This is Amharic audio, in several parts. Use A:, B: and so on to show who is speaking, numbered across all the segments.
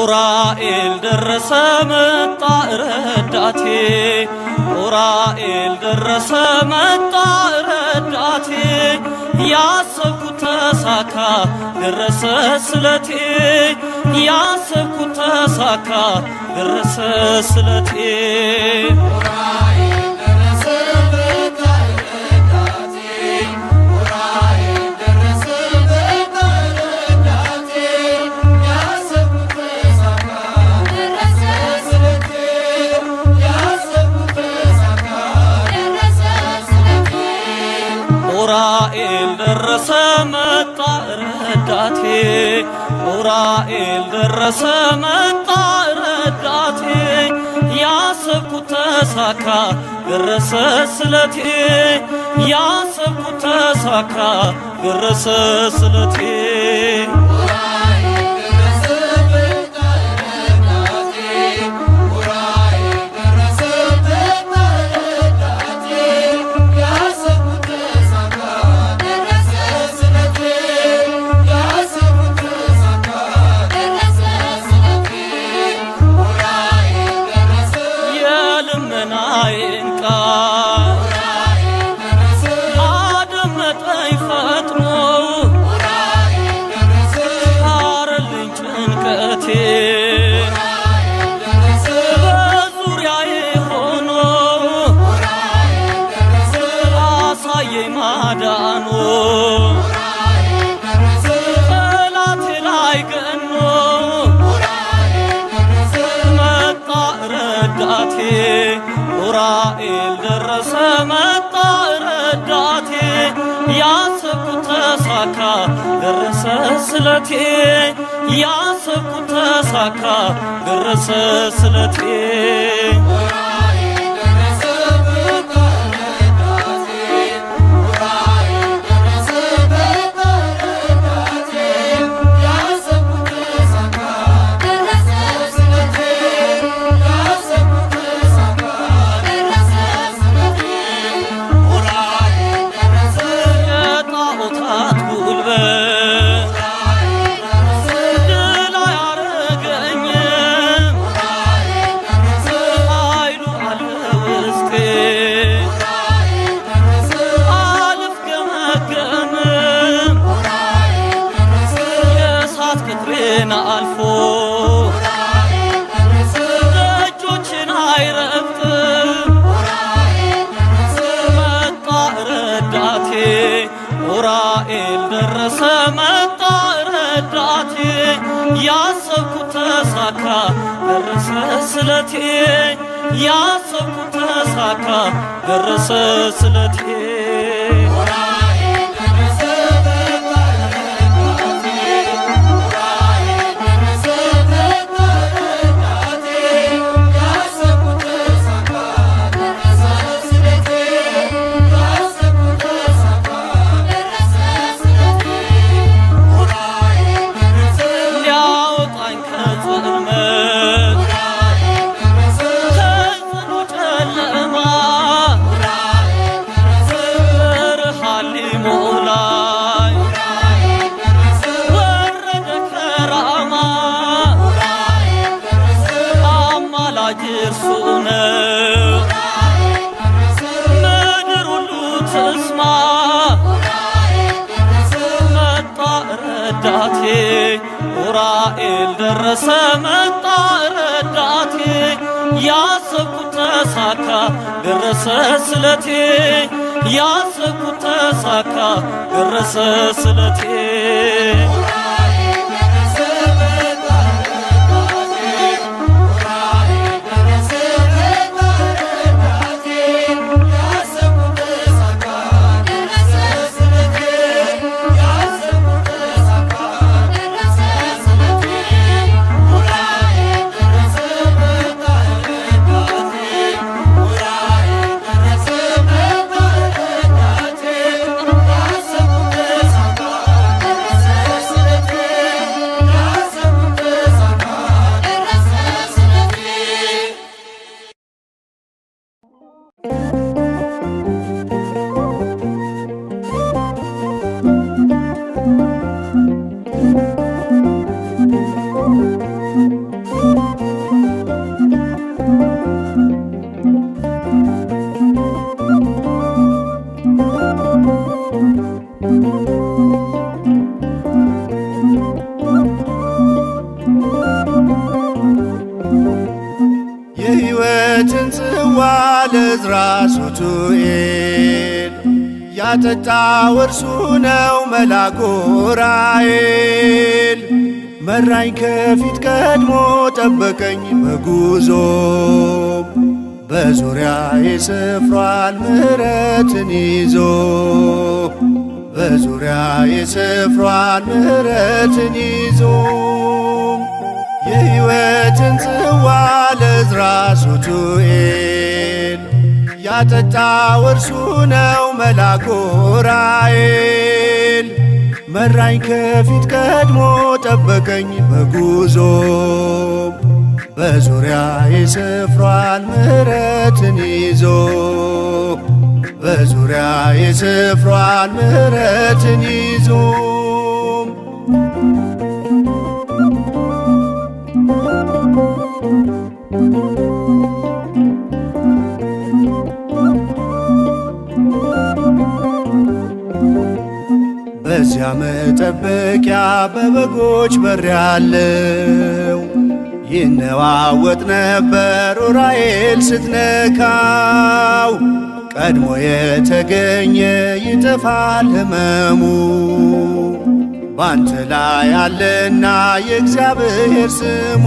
A: ኡራኤል ደረሰ መጣ ረዳቴ ኡራኤል ደረሰ መጣ ረዳቴ ያሰብኩት ተሳካ ደረሰ ስለቴ ያሰብኩት ተሳካ ደረሰ ስለቴ ኡራኤል ደረሰ መጣ ረዳቴ ኡራኤል ደረሰ መጣ ረዳቴ ያሰብኩት ተሳካ ደረሰ ስለቴ ያሰብኩት ተሳካ ደረሰ ስለቴ ማዳኑ ጠላቴ ላይ ገኖ መጣ ረዳቴ ኡራኤል ደረሰ መጣ ረዳቴ ያሰብኩት ተሳካ ደረሰ ስለቴ ያሰብኩት ተሳካ ደረሰ ስለቴ አልፎ እጆችን አይረግጥም መጣ ረዳቴ ኡራኤል ደረሰ መጣ ረዳቴ ያሰብኩት ተሳካ ደረሰ ስለቴ ያሰብኩት ተሳካ ደረሰ ስለቴ ምድር ሁሉ ትስማ መጣ ረዳቴ ኡራኤል ደረሰ መጣ ረዳቴ ያሰብኩት ተሳካ ደረሰ ስለቴ ያሰብኩት ተሳካ ደረሰ ስለቴ
B: ሱቱኤል ያጠጣው እርሱ ነው መልአኩ ዑራኤል። መራኝ ከፊት ቀድሞ ጠበቀኝ በጉዞ በዙሪያዬ ሰፍሯል ምሕረትን ይዞ በዙሪያዬ ሰፍሯል ምሕረትን ይዞ የሕይወትን ጽዋ ለዕዝራ ሱቱኤል ያጠጣው እርሱ ነው መልአኩ ዑራኤል። መራኝ ከፊት ቀድሞ ጠበቀኝ በጉዞ በዙሪያዬ ሰፍሯል ምሕረትን ይዞ በዙሪያዬ ሰፍሯል ምሕረትን ይዞ በዚያ መጠበቂያ በበጎች በር ያለው ይነዋወጥ ነበር ዑራኤል ስትነካው። ቀድሞ የተገኘ ይጠፋል ሕመሙ ባንተ ላይ አለና የእግዚአብሔር ስሙ።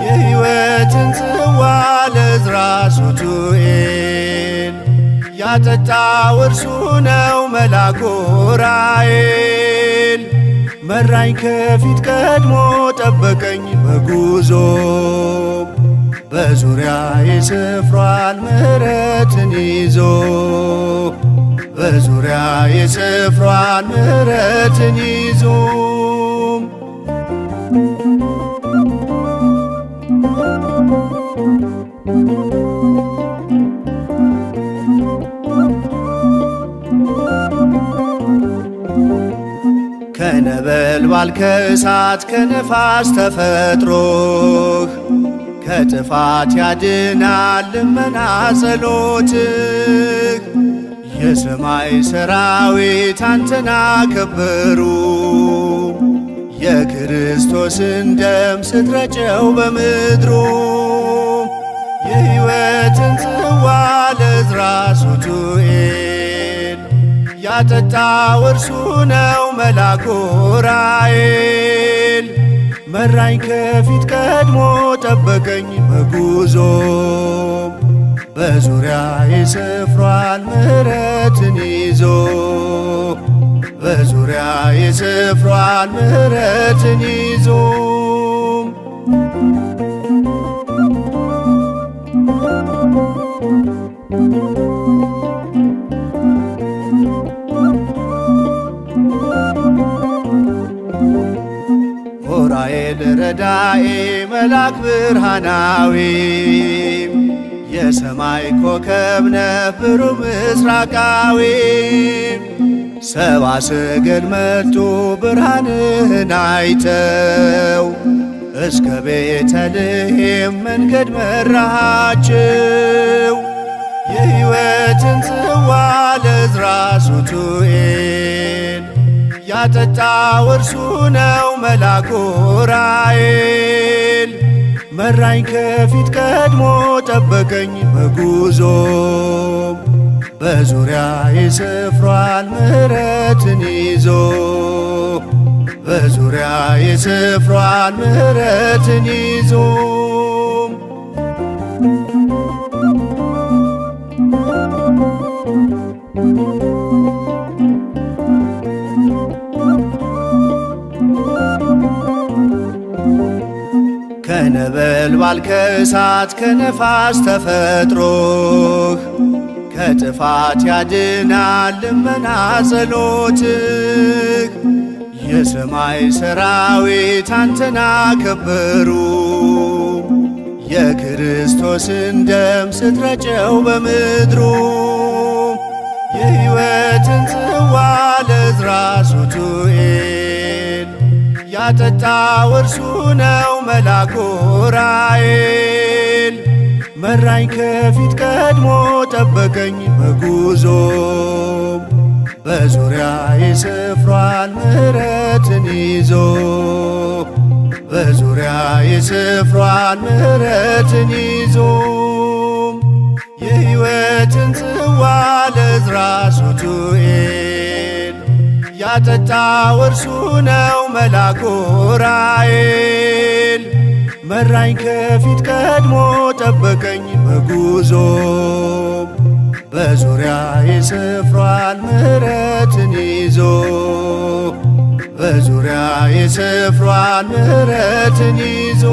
B: የሕይወትን ጽዋ ለዕዝራ ሱቱኤል ያጠጣው እርሱ ነው መልአኩ ዑራኤል። መራኝ ከፊት ቀድሞ ጠበቀኝ በጉዞ በዙሪያዬ ሰፍሯል ምሕረትን ይዞ በዙሪያዬ ሰፍሯል ምሕረትን ይዞ ከነበልባል ከእሳት ከነፋስ ተፈጥሮህ ከጥፋት ያድናል ልመና ጸሎትህ። የሰማይ ሰራዊት አንተን አከበሩ የክርስቶስን ደም ስትረጨው በምድሩ። የሕይወትን ጽዋ ለዕዝራ ሱቱኤል ያጠጣው እርሱ ነው መልአኩ ዑራኤል። መራኝ ከፊት ቀድሞ ጠበቀኝ በጉዞ በዙሪያዬ ሰፍሯል ምሕረትን ይዞ በዙሪያዬ ሰፍሯል ምሕረትን ይዞ ዑራኤል ረዳኤ መልአክ ብርሃናዊ የሰማይ ኮከብ ነህ ብሩህ ምስራቃዊ። ሰብአ ሰገል መጡ ብርሃንህን አይተው እስከ ቤተልሔም መንገድ መራሃቸው። የሕይወትን ጽዋ ለዕዝራ ሱቱኤል ያጠጣው እርሱ ነው መልአኩ ዑራኤል። መራኝ ከፊት ቀድሞ ጠበቀኝ በጉዞ በዙሪያዬ ሰፍሯል ምሕረትን ይዞ በዙሪያዬ ሰፍሯል ምሕረትን ይዞ ከነበልባል ከእሳት ከነፋስ ተፈጥሮህ ከጥፋት ያድናል ልመና ጸሎትህ። የሰማይ ሰራዊት አንተን አከበሩ የክርስቶስን ደም ስትረጨው በምድሩ። የሕይወትን ጽዋ ለዕዝራ ሱቱኤል ያጠጣው እርሱ ነው መልአኩ ዑራኤል። መራኝ ከፊት ቀድሞ ጠበቀኝ በጉዞ በዙሪያዬ ሰፍሯል ምሕረትን ይዞ በዙሪያዬ ሰፍሯል ምሕረትን ይዞ የሕይወትን ጽዋ ለዕዝራ ሱቱኤል ያጠጣው እርሱ ነው መልአኩ ዑራኤል። መራኝ ከፊት ቀድሞ ጠበቀኝ በጉዞ በዙሪያዬ ሰፍሯል ምሕረትን ይዞ በዙሪያዬ ሰፍሯል ምሕረትን ይዞ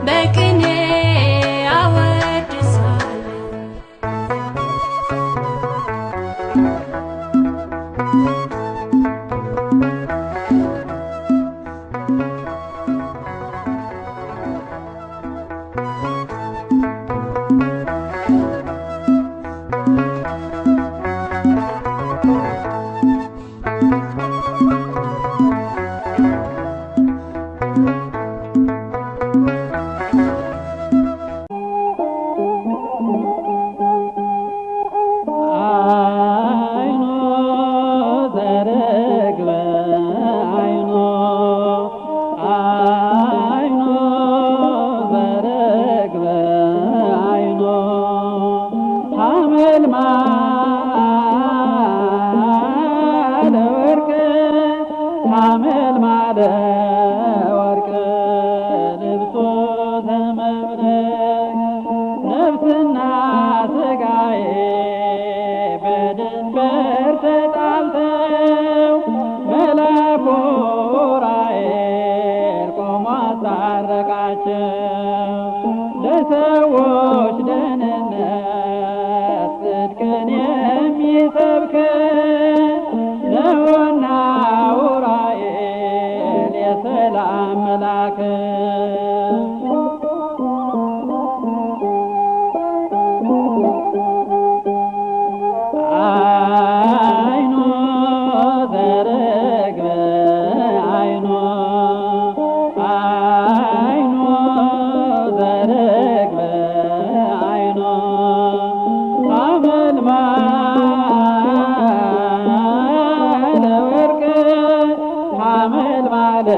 C: Back ለሰዎች ደህንነት ጽድቅን የሚሰብክ ነውና ዑራኤል የሰላም መልአክ። አይኖ ዘርግብ አይኖ አይኖ ዘርግብ አይኖ ሐመልማለ ወርቅ ሐመልማለ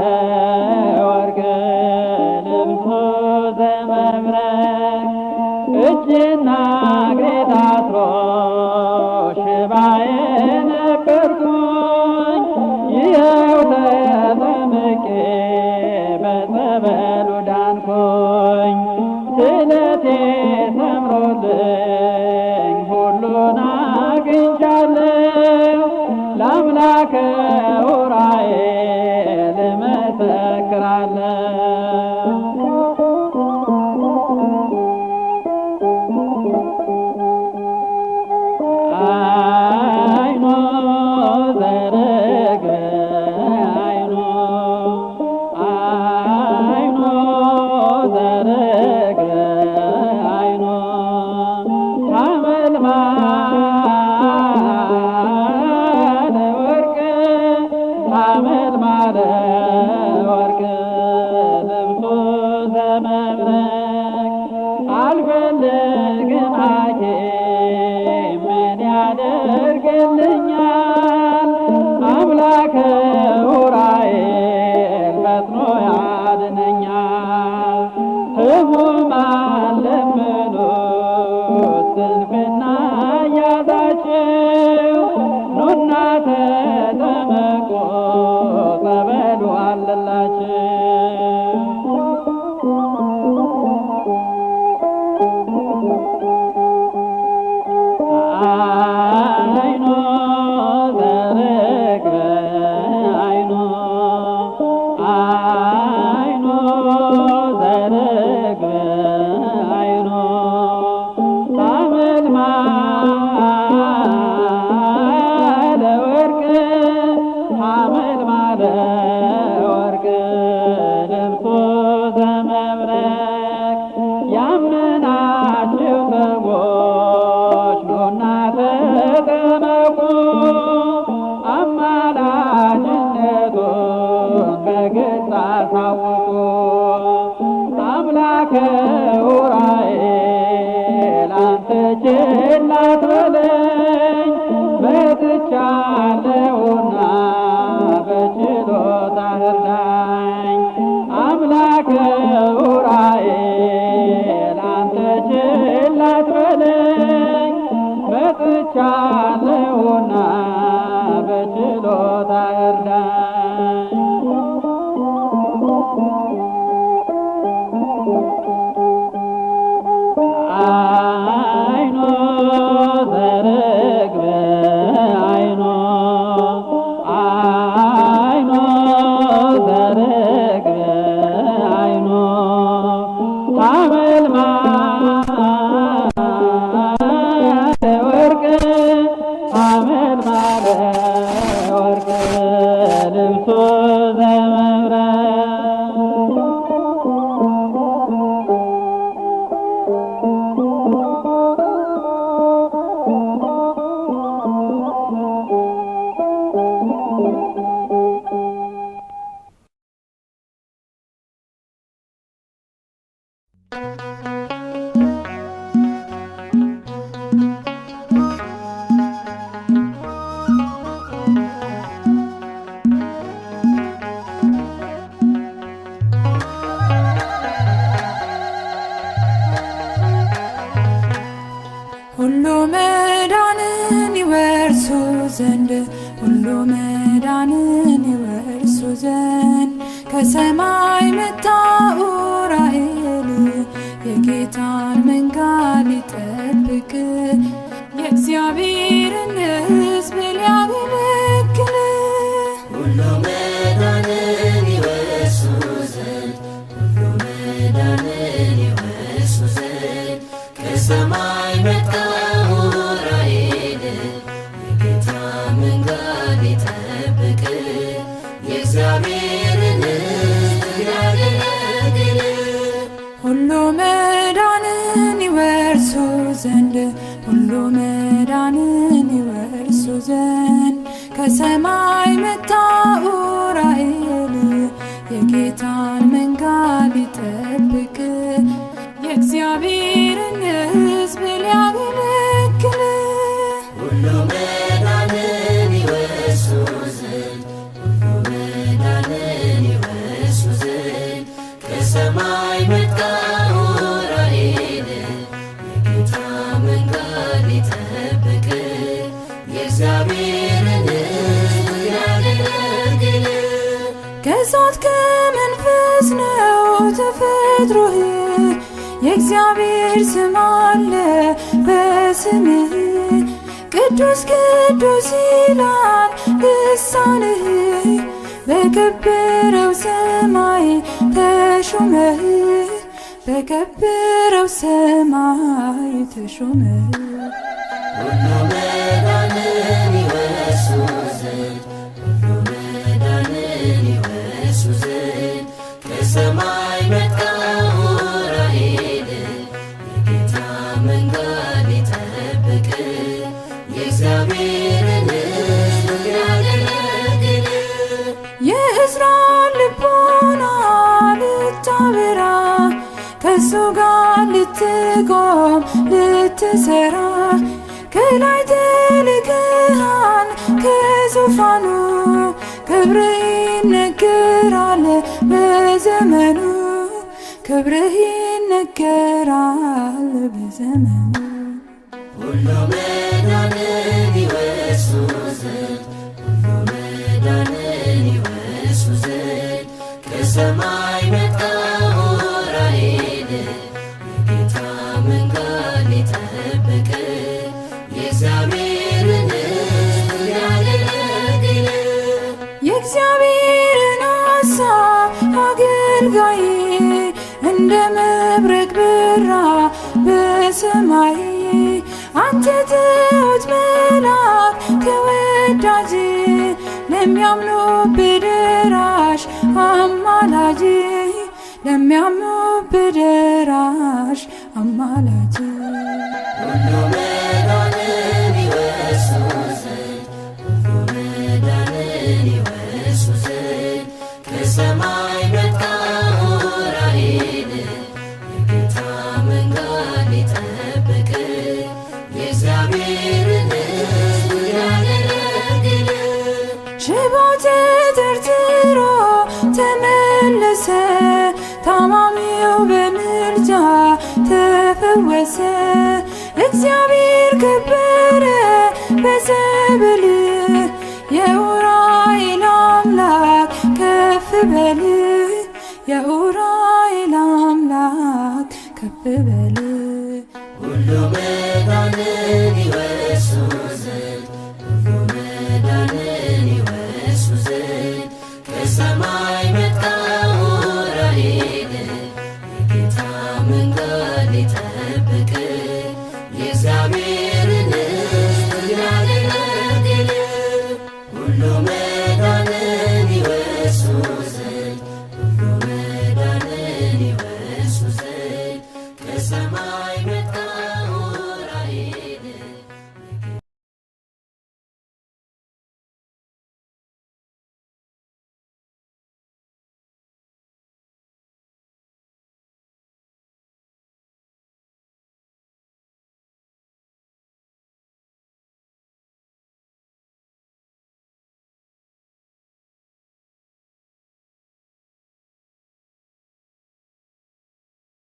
C: ወርቅ ልብሱ ዘመብረቅ እጅና እግሬ ታስሮ ሽባዬ ነበርኩኝ ይኸው ተጠምቄ በጸበሉ ዳንኩኝ። ስለቴ ሰምሮልኝ ሁሉን አግኝቻለሁ ለአምላከ ዑራኤል እመሰክራለሁ። አይኖ ዘርግብ አይኖ አይኖ ዘርግብ አይኖ ሐመልማለ ወርቅ ሐመልማለ ወርቅ ልብሱ ዘመብረቅ አልፈልግም ሐኪም ምን ያደርግልኛል አምላከ ዑራኤል ፈጥኖ ያድነኛል። ሕሙማን ለምኑት ስንፍና ያዛችሁ ኑና ተጠመቁ ጸበሉ አለላችሁ። አይኖ ዘርግብ አይኖ አይኖ ዘርግብ አይኖ ሐመልማለ ወርቅ ሐመልማለ ወርቅ ልብሱ ዘመብረቅ ያመናችሁ ሰዎች ኑና ተጠመቁ አማላጅነቱን በግልጽ አሳውቁ። አምላከ ዑራኤል አንተ ችላ አትበለኝ መጥቻለሁና በችሎታህ እርዳኝ። አምላከ ዑራኤል አንተ ችላ አትበለኝ መጥቻለሁና በችሎታህ እርዳኝ። አይኖ ዘርግብ አይኖ አይኖ ዘርግብ አይኖ ሐመልማለ ወርቅ ሐመልማለ ወርቅ ልብሱ ዘመብረቅ
D: ሁሉ መዳንን ይወርሱ ዘንድ ሁሉ መዳንን ይወርሱ ዘንድ ከሰማይ መጣ ዑራኤል የጌታን መንጋ ሊጠብቅ የእግዚአብሔርን ሕዝብ ሊያገለግል
E: ሁሉ መዳንን ይወርሱ ዘንድ ሁሉ መዳንን ይወርሱ ዘንድ ከሰማይ መጣ ዑራኤል የጌታ መንገድ ሊጠብቅ የእግዚአብሔርን ሕዝብ ሊያገለግል
D: ሁሉ መዳንን ይወርሱ ዘንድ ሁሉ መዳንን ይወርሱ ዘንድ ከሰማይ መጣ ዑራኤል የጌታን መንገድ ሊጠብቅ የእግዚአብሔርን ሕዝብ ሊያገለግል
E: ሁሉ መዳንን ይወርሱ ዘንድ ሁሉ መዳንን ይወርሱ ዘንድ ከሰማይ መጣ ዑራኤል የጌታ መንገድ ሊጠብቅ የእግዚአብሔርን ሕዝብ ሊያገለግል
D: ከእሳት ከመንፈስ ነው ተፈጥሮህ የእግዚአብሔር ስም አለ በስምህ ቅዱስ ቅዱስ ይላል ልሳንህ በከበረው ሰማይ ተሾመህ በከበረው ሰማይ ተሾመህ
E: ሁሉ መዳንን ይወርሱ ዘንድ ሁሉ መዳንን ይወርሱ ዘንድ ከሰማይ መጣ ዑራኤል የጌታ መንገድ ሊጠብቅ የእግዚአብሔርን ሕዝብ ሊያገለግል
D: የእስራኤል ልቦና ልታበራ ከሱ ጋር ልትቆም ልትሰራ ከላይ ተልከሃል ከዙፋኑ ክብርህ ይነገራል በዘመኑ ክብርህ ይነገራል በዘመኑ
E: ሁሉ መዳንን ይወርሱ ዘንድ ሁሉ መዳንን ይወርሱ ዘንድ ከሰማይ መጣ ዑራኤል የጌታ መንገድ ሊጠብቅ የእግዚአብሔርን ሕዝብ ሊያገለግል
D: የእግዚአብሔርን ሐሳብ አገልጋይ እንደ መብረቅ በራ በሰማይ አንተ ትሑት መልአክ ተወዳጅ ለሚያምኑብህ ደራሽ አማላጅ ለሚያምኑብህ ደራሽ አማላጅ
E: ሁሉ መዳንን ይወርሱ ዘንድ ሁሉ መዳንን ይወርሱ ዘንድ ከሰማይ መጣ ዑራኤል የጌታ መንገድ ሊጠብቅ የእግዚአብሔርን ሕዝብ ሊያገለግል
D: ሽባው ተተርትሮ ተመለሰ ታማሚው በምልጃ ተፈወሰ እግዚአብሔር ከበረ በዘብል የዑራኤል አምላክ ከፍ በል የዑራኤል አምላክ ከፍ በል
E: ሁሉ መዳንን ይወርሱ ዘንድ ሁሉ መዳንን ይወርሱ ዘንድ ከሰማይ መጣ ዑራኤል የጌታ መንገድ ሊጠብቅ የእግዚአብሔርን ሕዝብ ሊያገለግል ሁሉ መዳንን ይወርሱ ዘንድ ሁሉ መዳንን ይወርሱ ዘንድ ከሰማይ መጣ